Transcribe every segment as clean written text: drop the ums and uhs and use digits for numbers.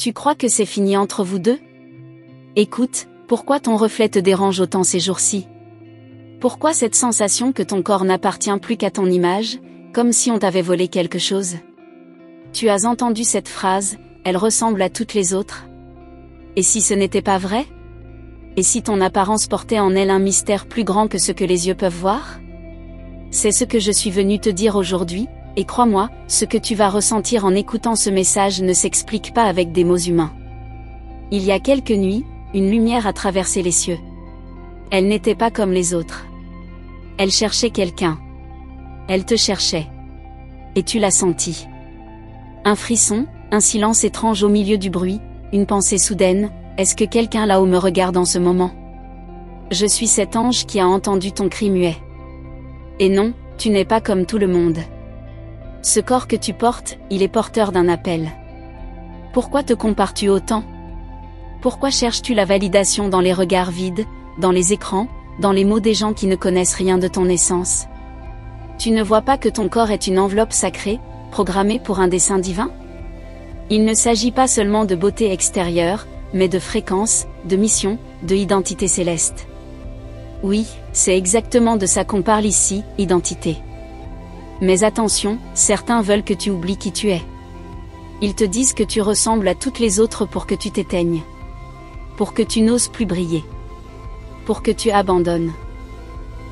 Tu crois que c'est fini entre vous deux? Écoute, pourquoi ton reflet te dérange autant ces jours-ci? Pourquoi cette sensation que ton corps n'appartient plus qu'à ton image, comme si on t'avait volé quelque chose? Tu as entendu cette phrase, elle ressemble à toutes les autres? Et si ce n'était pas vrai? Et si ton apparence portait en elle un mystère plus grand que ce que les yeux peuvent voir? C'est ce que je suis venu te dire aujourd'hui, et crois-moi, ce que tu vas ressentir en écoutant ce message ne s'explique pas avec des mots humains. Il y a quelques nuits, une lumière a traversé les cieux. Elle n'était pas comme les autres. Elle cherchait quelqu'un. Elle te cherchait. Et tu l'as senti. Un frisson, un silence étrange au milieu du bruit, une pensée soudaine, est-ce que quelqu'un là-haut me regarde en ce moment? Je suis cet ange qui a entendu ton cri muet. Et non, tu n'es pas comme tout le monde. Ce corps que tu portes, il est porteur d'un appel. Pourquoi te compares-tu autant? Pourquoi cherches-tu la validation dans les regards vides, dans les écrans, dans les mots des gens qui ne connaissent rien de ton essence? Tu ne vois pas que ton corps est une enveloppe sacrée, programmée pour un dessein divin? Il ne s'agit pas seulement de beauté extérieure, mais de fréquence, de mission, de identité céleste. Oui, c'est exactement de ça qu'on parle ici, identité. Mais attention, certains veulent que tu oublies qui tu es. Ils te disent que tu ressembles à toutes les autres pour que tu t'éteignes. Pour que tu n'oses plus briller. Pour que tu abandonnes.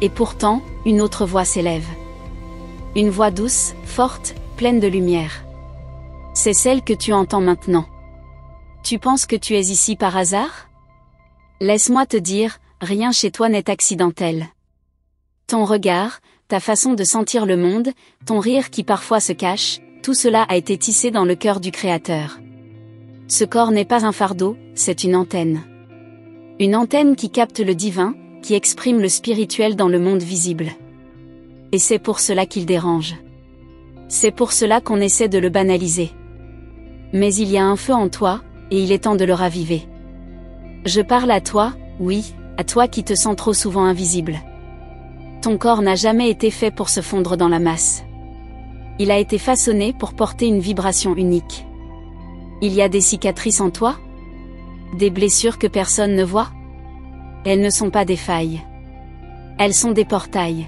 Et pourtant, une autre voix s'élève. Une voix douce, forte, pleine de lumière. C'est celle que tu entends maintenant. Tu penses que tu es ici par hasard? Laisse-moi te dire, rien chez toi n'est accidentel. Ton regard, ta façon de sentir le monde, ton rire qui parfois se cache, tout cela a été tissé dans le cœur du Créateur. Ce corps n'est pas un fardeau, c'est une antenne. Une antenne qui capte le divin, qui exprime le spirituel dans le monde visible. Et c'est pour cela qu'il dérange. C'est pour cela qu'on essaie de le banaliser. Mais il y a un feu en toi, et il est temps de le raviver. Je parle à toi, oui, à toi qui te sens trop souvent invisible. Ton corps n'a jamais été fait pour se fondre dans la masse. Il a été façonné pour porter une vibration unique. Il y a des cicatrices en toi? Des blessures que personne ne voit? Elles ne sont pas des failles. Elles sont des portails.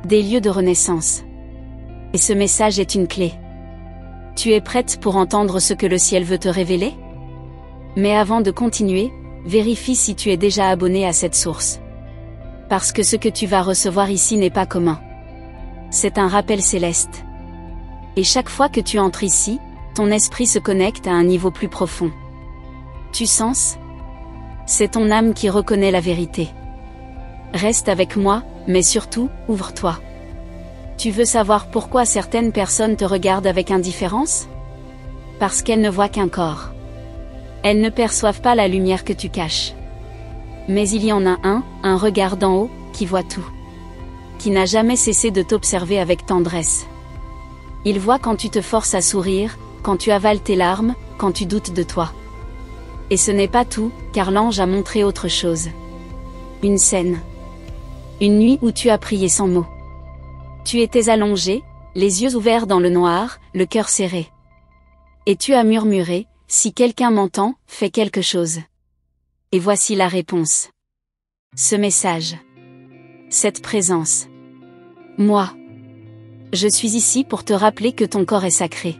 Des lieux de renaissance. Et ce message est une clé. Tu es prête pour entendre ce que le ciel veut te révéler? Mais avant de continuer, vérifie si tu es déjà abonné à cette source. Parce que ce que tu vas recevoir ici n'est pas commun. C'est un rappel céleste. Et chaque fois que tu entres ici, ton esprit se connecte à un niveau plus profond. Tu sens? C'est ton âme qui reconnaît la vérité. Reste avec moi, mais surtout, ouvre-toi. Tu veux savoir pourquoi certaines personnes te regardent avec indifférence? Parce qu'elles ne voient qu'un corps. Elles ne perçoivent pas la lumière que tu caches. Mais il y en a un regard d'en haut, qui voit tout. Qui n'a jamais cessé de t'observer avec tendresse. Il voit quand tu te forces à sourire, quand tu avales tes larmes, quand tu doutes de toi. Et ce n'est pas tout, car l'ange a montré autre chose. Une scène. Une nuit où tu as prié sans mots. Tu étais allongé, les yeux ouverts dans le noir, le cœur serré. Et tu as murmuré, si quelqu'un m'entend, fais quelque chose. Et voici la réponse. Ce message. Cette présence. Moi. Je suis ici pour te rappeler que ton corps est sacré.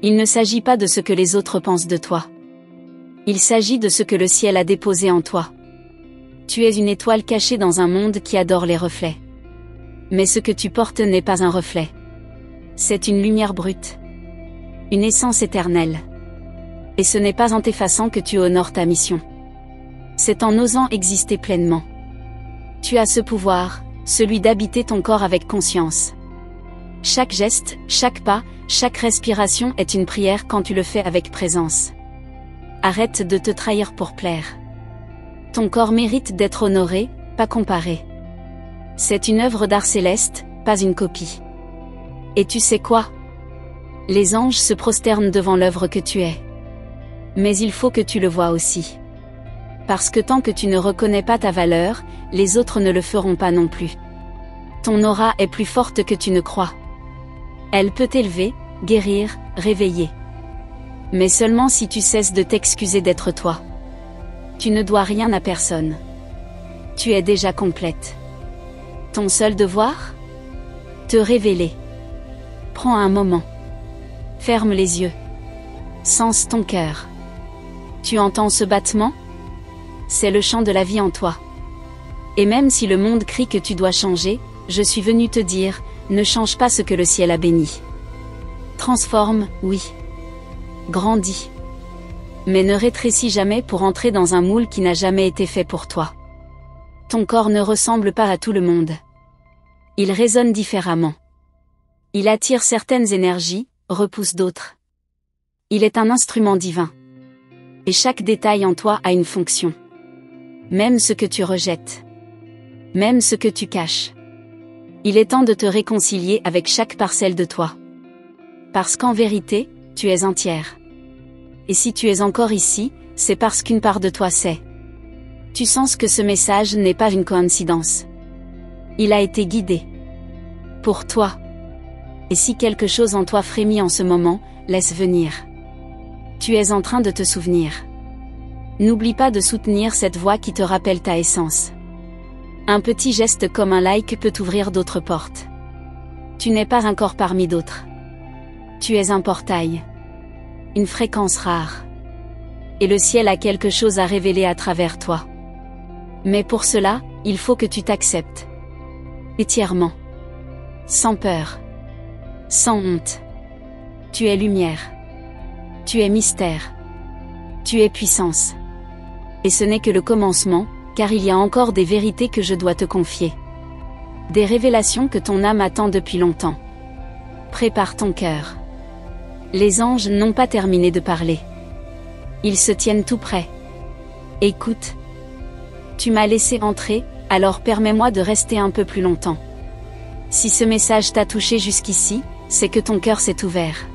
Il ne s'agit pas de ce que les autres pensent de toi. Il s'agit de ce que le ciel a déposé en toi. Tu es une étoile cachée dans un monde qui adore les reflets. Mais ce que tu portes n'est pas un reflet. C'est une lumière brute. Une essence éternelle. Et ce n'est pas en t'effaçant que tu honores ta mission. C'est en osant exister pleinement. Tu as ce pouvoir, celui d'habiter ton corps avec conscience. Chaque geste, chaque pas, chaque respiration est une prière quand tu le fais avec présence. Arrête de te trahir pour plaire. Ton corps mérite d'être honoré, pas comparé. C'est une œuvre d'art céleste, pas une copie. Et tu sais quoi? Les anges se prosternent devant l'œuvre que tu es. Mais il faut que tu le vois aussi. Parce que tant que tu ne reconnais pas ta valeur, les autres ne le feront pas non plus. Ton aura est plus forte que tu ne crois. Elle peut t'élever, guérir, réveiller. Mais seulement si tu cesses de t'excuser d'être toi. Tu ne dois rien à personne. Tu es déjà complète. Ton seul devoir? Te révéler. Prends un moment. Ferme les yeux. Sens ton cœur. Tu entends ce battement? C'est le chant de la vie en toi. Et même si le monde crie que tu dois changer, je suis venu te dire, ne change pas ce que le ciel a béni. Transforme, oui. Grandis. Mais ne rétrécis jamais pour entrer dans un moule qui n'a jamais été fait pour toi. Ton corps ne ressemble pas à tout le monde. Il résonne différemment. Il attire certaines énergies, repousse d'autres. Il est un instrument divin. Et chaque détail en toi a une fonction. Même ce que tu rejettes. Même ce que tu caches. Il est temps de te réconcilier avec chaque parcelle de toi. Parce qu'en vérité, tu es entière. Et si tu es encore ici, c'est parce qu'une part de toi sait. Tu sens que ce message n'est pas une coïncidence. Il a été guidé. Pour toi. Et si quelque chose en toi frémit en ce moment, laisse venir. Tu es en train de te souvenir. N'oublie pas de soutenir cette voix qui te rappelle ta essence. Un petit geste comme un like peut ouvrir d'autres portes. Tu n'es pas un corps parmi d'autres. Tu es un portail. Une fréquence rare. Et le ciel a quelque chose à révéler à travers toi. Mais pour cela, il faut que tu t'acceptes. Entièrement. Sans peur. Sans honte. Tu es lumière. Tu es mystère. Tu es puissance. Et ce n'est que le commencement, car il y a encore des vérités que je dois te confier. Des révélations que ton âme attend depuis longtemps. Prépare ton cœur. Les anges n'ont pas terminé de parler. Ils se tiennent tout près. Écoute. Tu m'as laissé entrer, alors permets-moi de rester un peu plus longtemps. Si ce message t'a touché jusqu'ici, c'est que ton cœur s'est ouvert.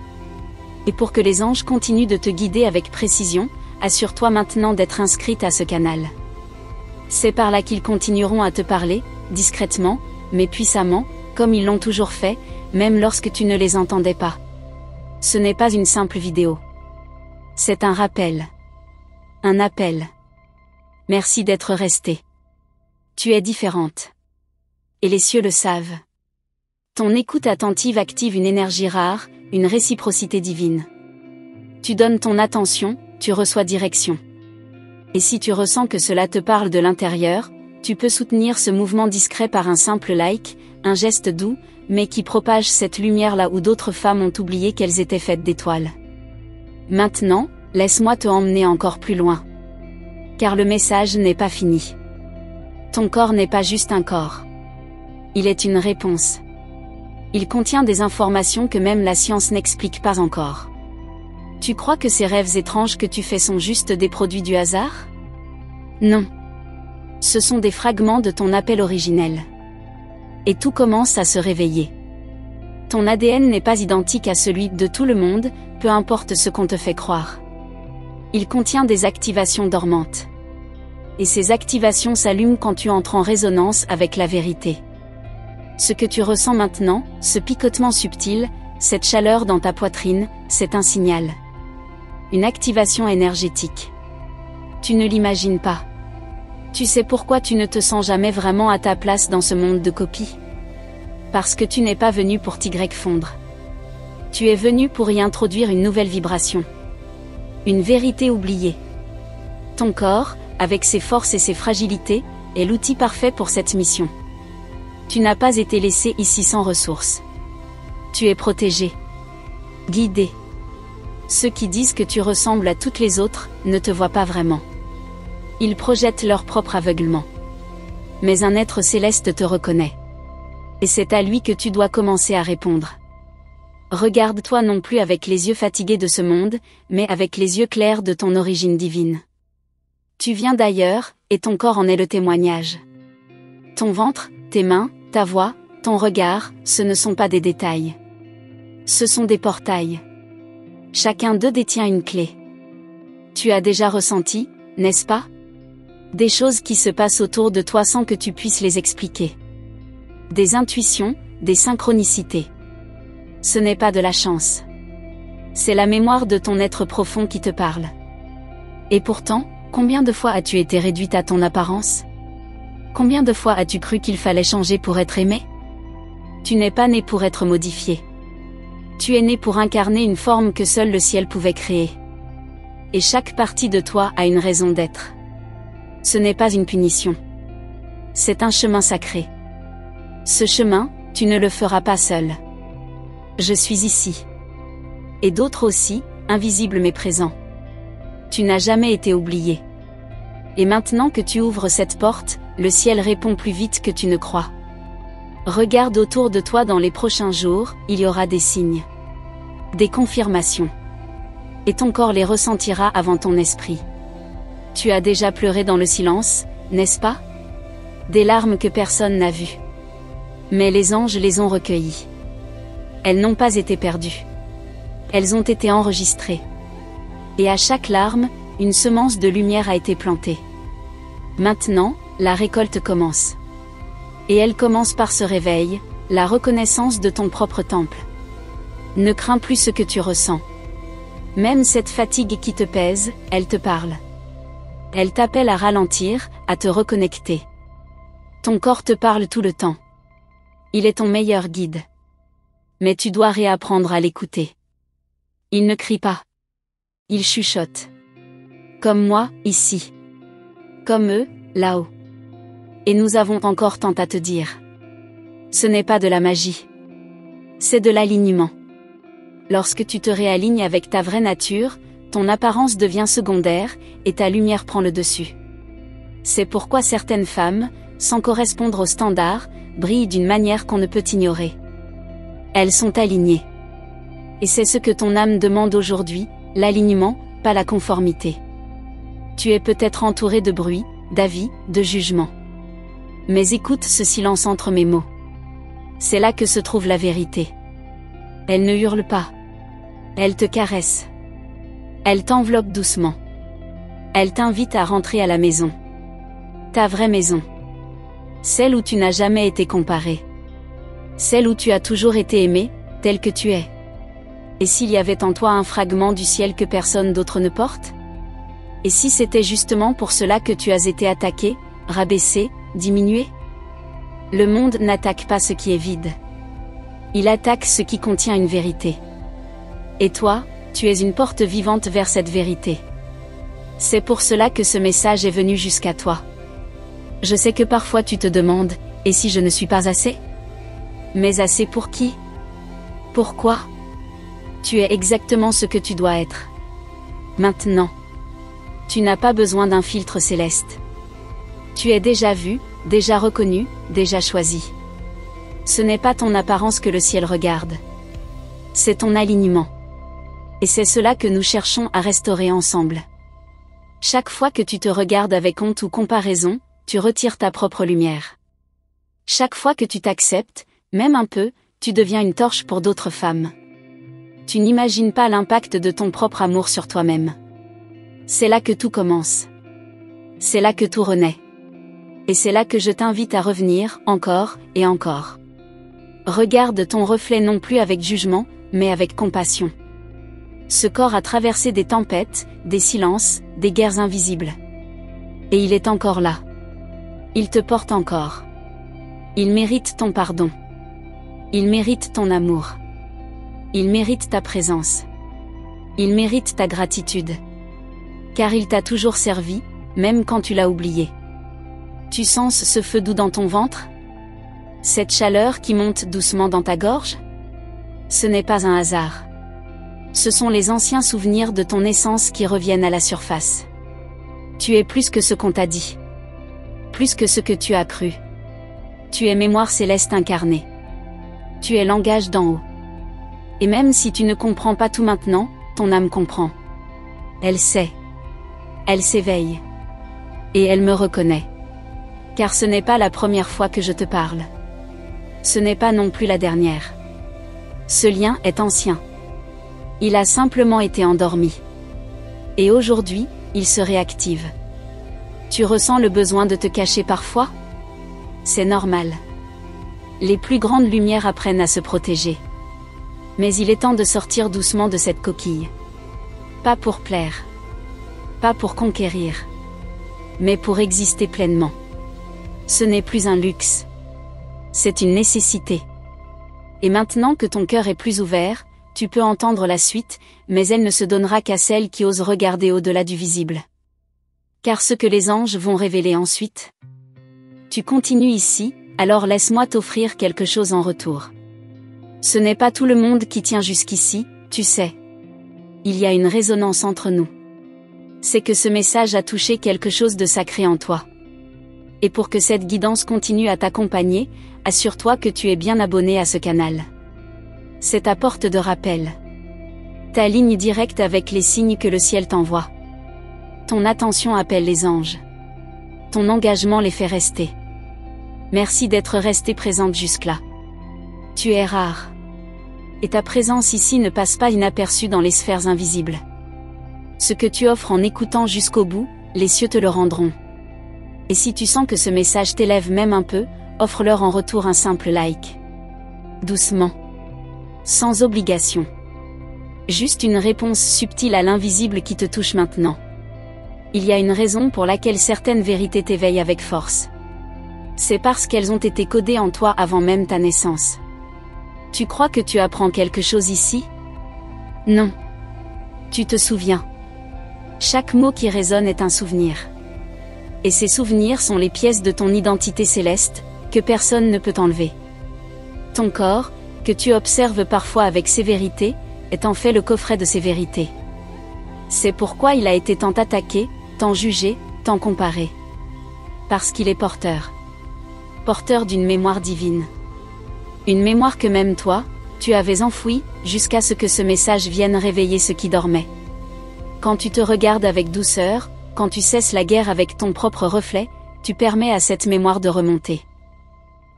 Et pour que les anges continuent de te guider avec précision, assure-toi maintenant d'être inscrite à ce canal. C'est par là qu'ils continueront à te parler, discrètement, mais puissamment, comme ils l'ont toujours fait, même lorsque tu ne les entendais pas. Ce n'est pas une simple vidéo. C'est un rappel. Un appel. Merci d'être resté. Tu es différente. Et les cieux le savent. Ton écoute attentive active une énergie rare, une réciprocité divine. Tu donnes ton attention, tu reçois direction. Et si tu ressens que cela te parle de l'intérieur, tu peux soutenir ce mouvement discret par un simple like, un geste doux, mais qui propage cette lumière là où d'autres femmes ont oublié qu'elles étaient faites d'étoiles. Maintenant, laisse-moi te emmener encore plus loin. Car le message n'est pas fini. Ton corps n'est pas juste un corps. Il est une réponse. Il contient des informations que même la science n'explique pas encore. Tu crois que ces rêves étranges que tu fais sont juste des produits du hasard? Non. Ce sont des fragments de ton appel originel. Et tout commence à se réveiller. Ton ADN n'est pas identique à celui de tout le monde, peu importe ce qu'on te fait croire. Il contient des activations dormantes. Et ces activations s'allument quand tu entres en résonance avec la vérité. Ce que tu ressens maintenant, ce picotement subtil, cette chaleur dans ta poitrine, c'est un signal. Une activation énergétique. Tu ne l'imagines pas. Tu sais pourquoi tu ne te sens jamais vraiment à ta place dans ce monde de copies? Parce que tu n'es pas venu pour t'y fondre. Tu es venu pour y introduire une nouvelle vibration. Une vérité oubliée. Ton corps, avec ses forces et ses fragilités, est l'outil parfait pour cette mission. Tu n'as pas été laissé ici sans ressources. Tu es protégé. Guidé. Ceux qui disent que tu ressembles à toutes les autres, ne te voient pas vraiment. Ils projettent leur propre aveuglement. Mais un être céleste te reconnaît. Et c'est à lui que tu dois commencer à répondre. Regarde-toi non plus avec les yeux fatigués de ce monde, mais avec les yeux clairs de ton origine divine. Tu viens d'ailleurs, et ton corps en est le témoignage. Ton ventre, tes mains, ta voix, ton regard, ce ne sont pas des détails. Ce sont des portails. Chacun d'eux détient une clé. Tu as déjà ressenti, n'est-ce pas? Des choses qui se passent autour de toi sans que tu puisses les expliquer. Des intuitions, des synchronicités. Ce n'est pas de la chance. C'est la mémoire de ton être profond qui te parle. Et pourtant, combien de fois as-tu été réduite à ton apparence? Combien de fois as-tu cru qu'il fallait changer pour être aimé? Tu n'es pas né pour être modifié. Tu es né pour incarner une forme que seul le ciel pouvait créer. Et chaque partie de toi a une raison d'être. Ce n'est pas une punition. C'est un chemin sacré. Ce chemin, tu ne le feras pas seul. Je suis ici. Et d'autres aussi, invisibles mais présents. Tu n'as jamais été oublié. Et maintenant que tu ouvres cette porte, le ciel répond plus vite que tu ne crois. Regarde autour de toi dans les prochains jours, il y aura des signes. Des confirmations. Et ton corps les ressentira avant ton esprit. Tu as déjà pleuré dans le silence, n'est-ce pas? Des larmes que personne n'a vues. Mais les anges les ont recueillies. Elles n'ont pas été perdues. Elles ont été enregistrées. Et à chaque larme, une semence de lumière a été plantée. Maintenant, la récolte commence. Et elle commence par ce réveil, la reconnaissance de ton propre temple. Ne crains plus ce que tu ressens. Même cette fatigue qui te pèse, elle te parle. Elle t'appelle à ralentir, à te reconnecter. Ton corps te parle tout le temps. Il est ton meilleur guide. Mais tu dois réapprendre à l'écouter. Il ne crie pas. Il chuchote. Comme moi, ici. Comme eux, là-haut. Et nous avons encore tant à te dire. Ce n'est pas de la magie. C'est de l'alignement. Lorsque tu te réalignes avec ta vraie nature, ton apparence devient secondaire, et ta lumière prend le dessus. C'est pourquoi certaines femmes, sans correspondre aux standards, brillent d'une manière qu'on ne peut ignorer. Elles sont alignées. Et c'est ce que ton âme demande aujourd'hui, l'alignement, pas la conformité. Tu es peut-être entouré de bruit, d'avis, de jugement. Mais écoute ce silence entre mes mots. C'est là que se trouve la vérité. Elle ne hurle pas. Elle te caresse. Elle t'enveloppe doucement. Elle t'invite à rentrer à la maison. Ta vraie maison. Celle où tu n'as jamais été comparé. Celle où tu as toujours été aimé, tel que tu es. Et s'il y avait en toi un fragment du ciel que personne d'autre ne porte? Et si c'était justement pour cela que tu as été attaqué, rabaissé, diminué? Le monde n'attaque pas ce qui est vide. Il attaque ce qui contient une vérité. Et toi, tu es une porte vivante vers cette vérité. C'est pour cela que ce message est venu jusqu'à toi. Je sais que parfois tu te demandes, et si je ne suis pas assez? Mais assez pour qui? Pourquoi? Tu es exactement ce que tu dois être. Maintenant. Tu n'as pas besoin d'un filtre céleste. Tu es déjà vu, déjà reconnu, déjà choisi. Ce n'est pas ton apparence que le ciel regarde. C'est ton alignement. Et c'est cela que nous cherchons à restaurer ensemble. Chaque fois que tu te regardes avec honte ou comparaison, tu retires ta propre lumière. Chaque fois que tu t'acceptes, même un peu, tu deviens une torche pour d'autres femmes. Tu n'imagines pas l'impact de ton propre amour sur toi-même. C'est là que tout commence. C'est là que tout renaît. Et c'est là que je t'invite à revenir, encore, et encore. Regarde ton reflet non plus avec jugement, mais avec compassion. Ce corps a traversé des tempêtes, des silences, des guerres invisibles. Et il est encore là. Il te porte encore. Il mérite ton pardon. Il mérite ton amour. Il mérite ta présence. Il mérite ta gratitude. Car il t'a toujours servi, même quand tu l'as oublié. Tu sens ce feu doux dans ton ventre? Cette chaleur qui monte doucement dans ta gorge? Ce n'est pas un hasard. Ce sont les anciens souvenirs de ton essence qui reviennent à la surface. Tu es plus que ce qu'on t'a dit. Plus que ce que tu as cru. Tu es mémoire céleste incarnée. Tu es langage d'en haut. Et même si tu ne comprends pas tout maintenant, ton âme comprend. Elle sait. Elle s'éveille. Et elle me reconnaît. Car ce n'est pas la première fois que je te parle. Ce n'est pas non plus la dernière. Ce lien est ancien. Il a simplement été endormi. Et aujourd'hui, il se réactive. Tu ressens le besoin de te cacher parfois? C'est normal. Les plus grandes lumières apprennent à se protéger. Mais il est temps de sortir doucement de cette coquille. Pas pour plaire. Pas pour conquérir. Mais pour exister pleinement. Ce n'est plus un luxe. C'est une nécessité. Et maintenant que ton cœur est plus ouvert, tu peux entendre la suite, mais elle ne se donnera qu'à celles qui osent regarder au-delà du visible. Car ce que les anges vont révéler ensuite. Tu continues ici, alors laisse-moi t'offrir quelque chose en retour. Ce n'est pas tout le monde qui tient jusqu'ici, tu sais. Il y a une résonance entre nous. C'est que ce message a touché quelque chose de sacré en toi. Et pour que cette guidance continue à t'accompagner, assure-toi que tu es bien abonné à ce canal. C'est ta porte de rappel. Ta ligne directe avec les signes que le ciel t'envoie. Ton attention appelle les anges. Ton engagement les fait rester. Merci d'être resté présente jusque-là. Tu es rare. Et ta présence ici ne passe pas inaperçue dans les sphères invisibles. Ce que tu offres en écoutant jusqu'au bout, les cieux te le rendront. Et si tu sens que ce message t'élève même un peu, offre-leur en retour un simple like. Doucement. Sans obligation. Juste une réponse subtile à l'invisible qui te touche maintenant. Il y a une raison pour laquelle certaines vérités t'éveillent avec force. C'est parce qu'elles ont été codées en toi avant même ta naissance. Tu crois que tu apprends quelque chose ici? Non. Tu te souviens. Chaque mot qui résonne est un souvenir. Et ces souvenirs sont les pièces de ton identité céleste, que personne ne peut enlever. Ton corps, que tu observes parfois avec sévérité, est en fait le coffret de ces vérités. C'est pourquoi il a été tant attaqué, tant jugé, tant comparé. Parce qu'il est porteur. Porteur d'une mémoire divine. Une mémoire que même toi, tu avais enfouie, jusqu'à ce que ce message vienne réveiller ce qui dormait. Quand tu te regardes avec douceur, quand tu cesses la guerre avec ton propre reflet, tu permets à cette mémoire de remonter.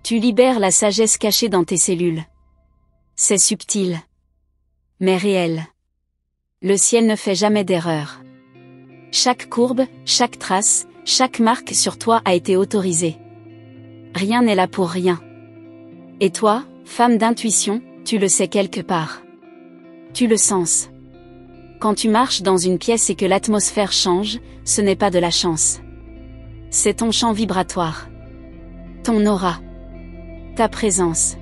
Tu libères la sagesse cachée dans tes cellules. C'est subtil. Mais réel. Le ciel ne fait jamais d'erreur. Chaque courbe, chaque trace, chaque marque sur toi a été autorisée. Rien n'est là pour rien. Et toi, femme d'intuition, tu le sais quelque part. Tu le sens. Quand tu marches dans une pièce et que l'atmosphère change, ce n'est pas de la chance. C'est ton champ vibratoire. Ton aura. Ta présence.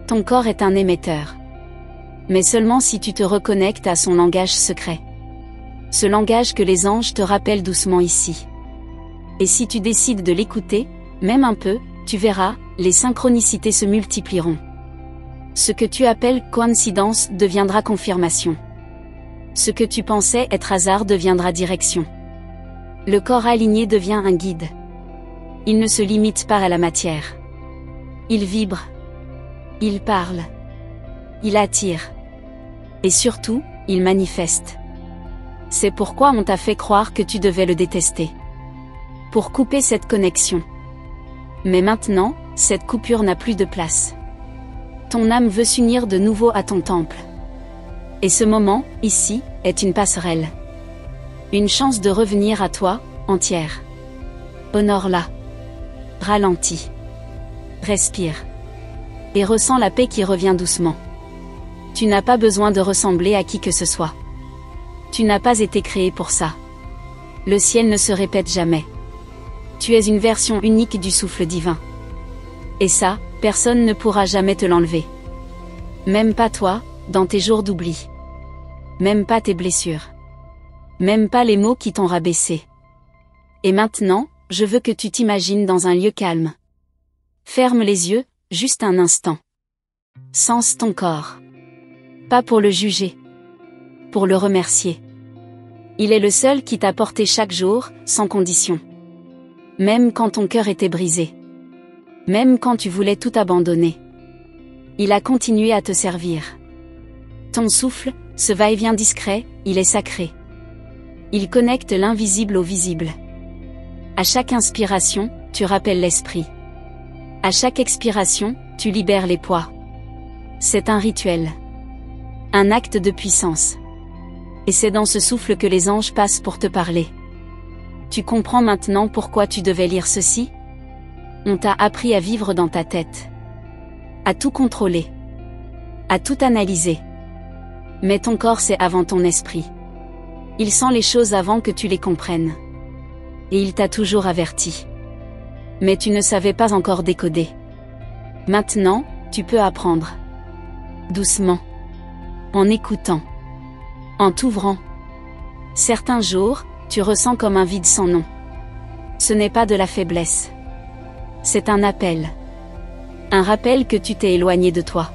Ton corps est un émetteur. Mais seulement si tu te reconnectes à son langage secret. Ce langage que les anges te rappellent doucement ici. Et si tu décides de l'écouter, même un peu, tu verras, les synchronicités se multiplieront. Ce que tu appelles coïncidence deviendra confirmation. Ce que tu pensais être hasard deviendra direction. Le corps aligné devient un guide. Il ne se limite pas à la matière. Il vibre. Il parle. Il attire. Et surtout, il manifeste. C'est pourquoi on t'a fait croire que tu devais le détester. Pour couper cette connexion. Mais maintenant, cette coupure n'a plus de place. Ton âme veut s'unir de nouveau à ton temple. Et ce moment, ici, est une passerelle. Une chance de revenir à toi, entière. Honore-la. Ralentis. Respire. Et ressens la paix qui revient doucement. Tu n'as pas besoin de ressembler à qui que ce soit. Tu n'as pas été créé pour ça. Le ciel ne se répète jamais. Tu es une version unique du souffle divin. Et ça, personne ne pourra jamais te l'enlever. Même pas toi, dans tes jours d'oubli. Même pas tes blessures. Même pas les mots qui t'ont rabaissé. Et maintenant, je veux que tu t'imagines dans un lieu calme. Ferme les yeux, juste un instant. Sens ton corps. Pas pour le juger. Pour le remercier. Il est le seul qui t'a porté chaque jour, sans condition. Même quand ton cœur était brisé. Même quand tu voulais tout abandonner. Il a continué à te servir. Ton souffle, ce va-et-vient discret, il est sacré. Il connecte l'invisible au visible. À chaque inspiration, tu rappelles l'esprit. À chaque expiration, tu libères les poids. C'est un rituel. Un acte de puissance. Et c'est dans ce souffle que les anges passent pour te parler. Tu comprends maintenant pourquoi tu devais lire ceci? On t'a appris à vivre dans ta tête. À tout contrôler. à tout analyser. Mais ton corps c'est avant ton esprit. Il sent les choses avant que tu les comprennes. Et il t'a toujours averti. Mais tu ne savais pas encore décoder. Maintenant, tu peux apprendre. Doucement. En écoutant. En t'ouvrant. Certains jours, tu ressens comme un vide sans nom. Ce n'est pas de la faiblesse. C'est un appel. Un rappel que tu t'es éloigné de toi.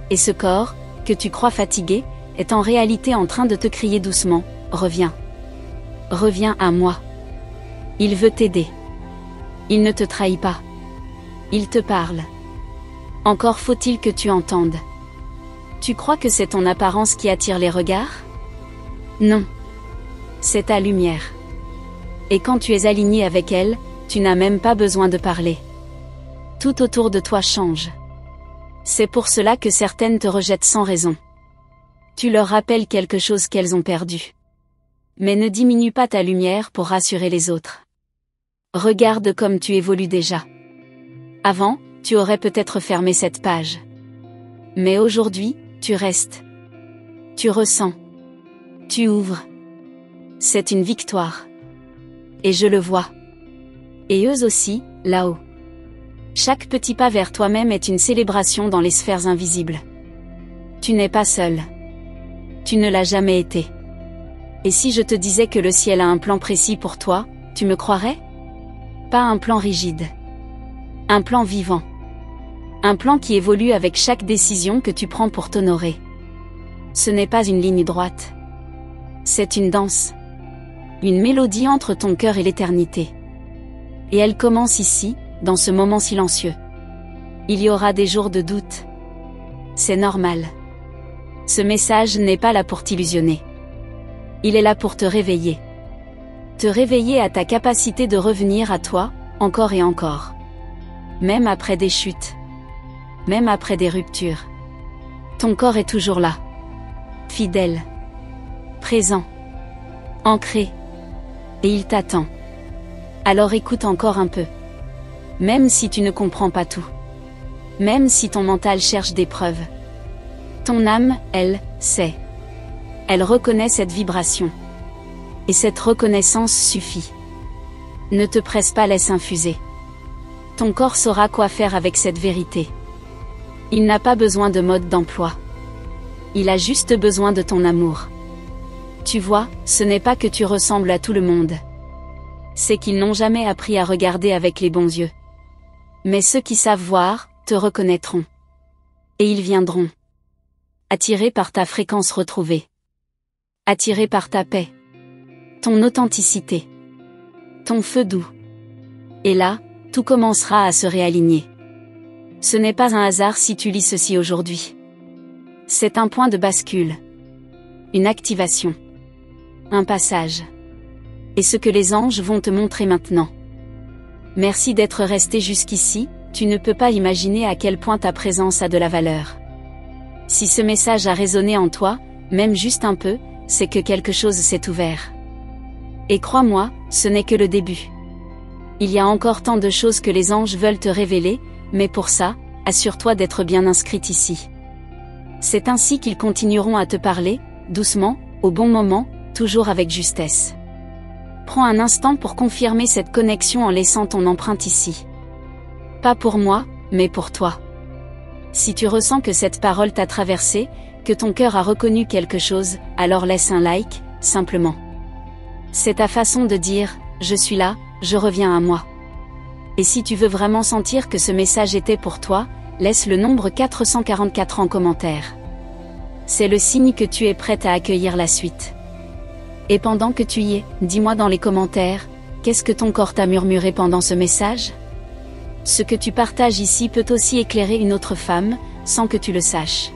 Et ce corps, que tu crois fatigué, est en réalité en train de te crier doucement, reviens. Reviens à moi. Il veut t'aider. Il ne te trahit pas. Il te parle. Encore faut-il que tu entendes. Tu crois que c'est ton apparence qui attire les regards? Non. C'est ta lumière. Et quand tu es aligné avec elle, tu n'as même pas besoin de parler. Tout autour de toi change. C'est pour cela que certaines te rejettent sans raison. Tu leur rappelles quelque chose qu'elles ont perdu. Mais ne diminue pas ta lumière pour rassurer les autres. Regarde comme tu évolues déjà. Avant, tu aurais peut-être fermé cette page. Mais aujourd'hui, tu restes. Tu ressens. Tu ouvres. C'est une victoire. Et je le vois. Et eux aussi, là-haut. Chaque petit pas vers toi-même est une célébration dans les sphères invisibles. Tu n'es pas seul. Tu ne l'as jamais été. Et si je te disais que le ciel a un plan précis pour toi, tu me croirais? Pas un plan rigide. Un plan vivant. Un plan qui évolue avec chaque décision que tu prends pour t'honorer. Ce n'est pas une ligne droite. C'est une danse. Une mélodie entre ton cœur et l'éternité. Et elle commence ici, dans ce moment silencieux. Il y aura des jours de doute. C'est normal. Ce message n'est pas là pour t'illusionner. Il est là pour te réveiller. Te réveiller à ta capacité de revenir à toi, encore et encore. Même après des chutes. Même après des ruptures. Ton corps est toujours là. Fidèle. Présent. Ancré. Et il t'attend. Alors écoute encore un peu. Même si tu ne comprends pas tout. Même si ton mental cherche des preuves. Ton âme, elle, sait. Elle reconnaît cette vibration. Et cette reconnaissance suffit. Ne te presse pas, laisse infuser. Ton corps saura quoi faire avec cette vérité. Il n'a pas besoin de mode d'emploi. Il a juste besoin de ton amour. Tu vois, ce n'est pas que tu ressembles à tout le monde. C'est qu'ils n'ont jamais appris à regarder avec les bons yeux. Mais ceux qui savent voir, te reconnaîtront. Et ils viendront. Attirés par ta fréquence retrouvée. Attirés par ta paix. Ton authenticité. Ton feu doux. Et là, tout commencera à se réaligner. Ce n'est pas un hasard si tu lis ceci aujourd'hui. C'est un point de bascule. Une activation. Un passage. Et ce que les anges vont te montrer maintenant. Merci d'être resté jusqu'ici, tu ne peux pas imaginer à quel point ta présence a de la valeur. Si ce message a résonné en toi, même juste un peu, c'est que quelque chose s'est ouvert. Et crois-moi, ce n'est que le début. Il y a encore tant de choses que les anges veulent te révéler, mais pour ça, assure-toi d'être bien inscrite ici. C'est ainsi qu'ils continueront à te parler, doucement, au bon moment, toujours avec justesse. Prends un instant pour confirmer cette connexion en laissant ton empreinte ici. Pas pour moi, mais pour toi. Si tu ressens que cette parole t'a traversé, que ton cœur a reconnu quelque chose, alors laisse un like, simplement. C'est ta façon de dire, je suis là, je reviens à moi. Et si tu veux vraiment sentir que ce message était pour toi, laisse le nombre 444 en commentaire. C'est le signe que tu es prête à accueillir la suite. Et pendant que tu y es, dis-moi dans les commentaires, qu'est-ce que ton corps t'a murmuré pendant ce message? Ce que tu partages ici peut aussi éclairer une autre femme, sans que tu le saches.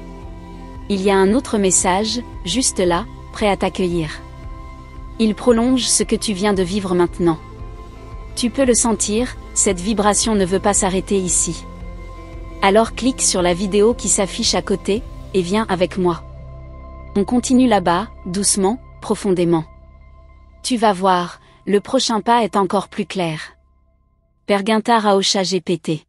Il y a un autre message, juste là, prêt à t'accueillir. Il prolonge ce que tu viens de vivre maintenant. Tu peux le sentir, cette vibration ne veut pas s'arrêter ici. Alors clique sur la vidéo qui s'affiche à côté, et viens avec moi. On continue là-bas, doucement, profondément. Tu vas voir, le prochain pas est encore plus clair. Perguntar ao ChatGPT.